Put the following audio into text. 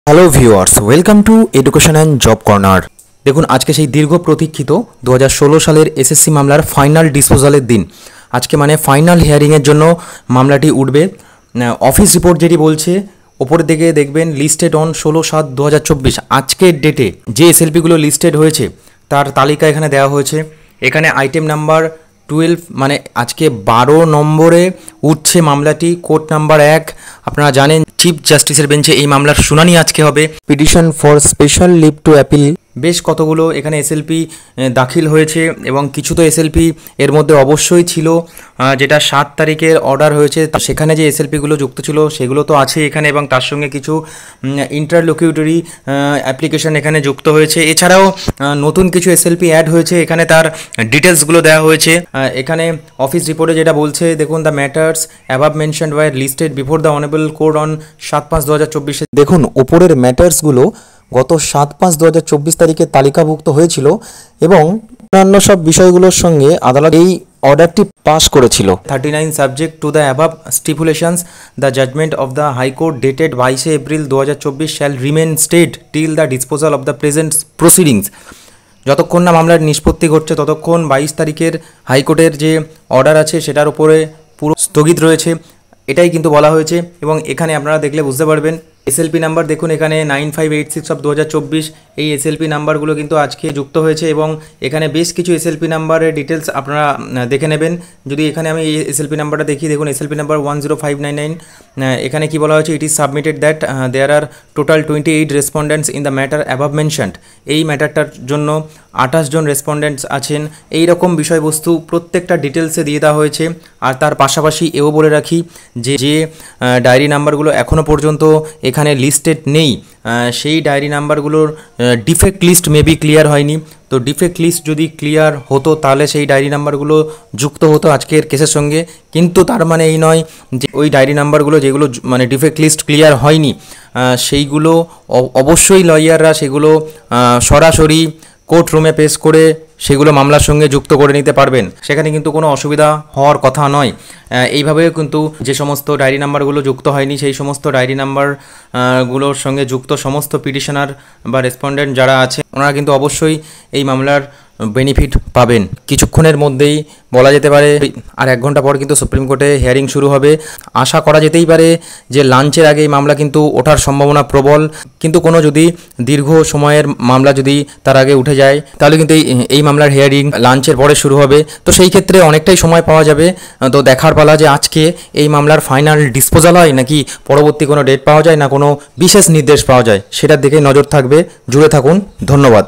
Hello viewers, welcome to education and job corner. দেখুন, আজকে সেই দীর্ঘ প্রতীক্ষিত 2016 সালের এসএসসি মামলার ফাইনাল ডিসপোজালের দিন। আজকে মানে ফাইনাল হিয়ারিংয়ের জন্য মামলাটি উঠবে। অফিস রিপোর্ট যেটি বলছে, ওপরের দিকে দেখবেন লিস্টেড অন 16/7/2024। আজকের ডেটে যে এসএলপিগুলো লিস্টেড হয়েছে তার তালিকা এখানে দেওয়া হয়েছে। এখানে আইটেম নাম্বার 12 মানে আজকে 12 নম্বরে উঠছে মামলাটি, কোর্ট নাম্বার 1। আপনারা জানেন চিফ জাস্টিসের বেঞ্চে এই মামলার শুনানি আজকে হবে। Petition for special leave to appeal, বেশ কতগুলো এখানে এসএলপি দাখিল হয়েছে এবং কিছু তো এসএলপি এর মধ্যে অবশ্যই ছিল যেটা 7 তারিখের অর্ডার হয়েছে, সেখানে যে এসএলপিগুলো যুক্ত ছিল সেগুলো তো আছে এখানে, এবং তার সঙ্গে কিছু ইন্টারলোকিউটরি অ্যাপ্লিকেশন এখানে যুক্ত হয়েছে। এছাড়াও নতুন কিছু এসএলপি অ্যাড হয়েছে, এখানে তার ডিটেলসগুলো দেওয়া হয়েছে। এখানে অফিস রিপোর্টে যেটা বলছে, দেখুন, the matters above mentioned were listed before the honourable court on 7/5/2024। দেখুন, ওপরের ম্যাটার্সগুলো গত 7/5/2024 তারিখে তালিকাভুক্ত হয়েছিল এবং অন্যান্য সব বিষয়গুলোর সঙ্গে আদালত এই অর্ডারটি পাস করেছিল। 39 subject to the above stipulations, the judgment of the high court dated 22 April 2024 shall remain stayed till the disposal of the present proceedings. যতক্ষণ না মামলার নিষ্পত্তি ঘটছে ততক্ষণ 22 তারিখের হাইকোর্টের যে অর্ডার আছে সেটার উপরে পুরো স্থগিত রয়েছে, এটাই কিন্তু বলা হয়েছে। এবং এখানে আপনারা দেখলে বুঝতে পারবেন এসএলপি নাম্বার, দেখুন এখানে 9586/2024 এই এসএলপি নাম্বারগুলো কিন্তু আজকে যুক্ত হয়েছে এবং এখানে বেশ কিছু এসএলপি নাম্বারের ডিটেলস আপনারা দেখে নেবেন। যদি এখানে আমি এই এসএলপি নাম্বারটা দেখি, দেখুন এসএলপি নাম্বার 10599। এখানে কি বলা হয়েছে, it is submitted that there are total 28 respondents in the matter above mentioned. এই ম্যাটারটার জন্য 28 জন রেসপন্ডেন্টস আছেন। এই রকম বিষয়বস্তু প্রত্যেকটা ডিটেলসে দিয়ে দেওয়া হয়েছে। আর তার পাশাপাশি এও বলে রাখি যে ডায়েরি নাম্বারগুলো এখনও পর্যন্ত এখানে লিস্টেড নেই, সেই ডায়েরি নাম্বারগুলোর ডিফেক্ট লিস্ট মেবি ক্লিয়ার হয়নি। তো ডিফেক্ট লিস্ট যদি ক্লিয়ার হতো তাহলে সেই ডায়েরি নাম্বারগুলো যুক্ত হতো আজকের কেসের সঙ্গে, কিন্তু তার মানে এই নয় যে ওই ডায়েরি নাম্বারগুলো যেগুলো মানে ডিফেক্ট লিস্ট ক্লিয়ার হয়নি সেইগুলো অবশ্যই লয়াররা সেগুলো সরাসরি কোর্ট রুমে পেশ করে সেগুলো মামলার সঙ্গে যুক্ত করে নিতে পারবেন, সেখানে কিন্তু কোনো অসুবিধা হওয়ার কথা নয়। এইভাবেও কিন্তু যে সমস্ত ডায়েরি নাম্বারগুলো যুক্ত হয়নি সেই সমস্ত ডায়েরি নাম্বারগুলোর সঙ্গে যুক্ত সমস্ত পিটিশনার বা রেসপন্ডেন্ট যারা আছে ওনারা কিন্তু অবশ্যই এই মামলার বেনিফিট পাবেন। কিছুক্ষণের মধ্যেই বলা যেতে পারে আর 1 ঘন্টা পর কিন্তু সুপ্রিম কোর্টে হিয়ারিং শুরু হবে। আশা করা যেতেই পারে যে লাঞ্চের আগে এই মামলা কিন্তু ওঠার সম্ভাবনা প্রবল, কিন্তু কোনো যদি দীর্ঘ সময়ের মামলা যদি তার আগে উঠে যায় তাহলে কিন্তু এই মামলার হিয়ারিং লাঞ্চের পরে শুরু হবে। তো সেই ক্ষেত্রে অনেকটাই সময় পাওয়া যাবে। তো দেখার পালা যে আজকে এই মামলার ফাইনাল ডিসপোজাল হয় নাকি পরবর্তী কোনো ডেট পাওয়া যায় না কোনো বিশেষ নির্দেশ পাওয়া যায়, সেটার দিকে নজর থাকবে। জুড়ে থাকুন, ধন্যবাদ।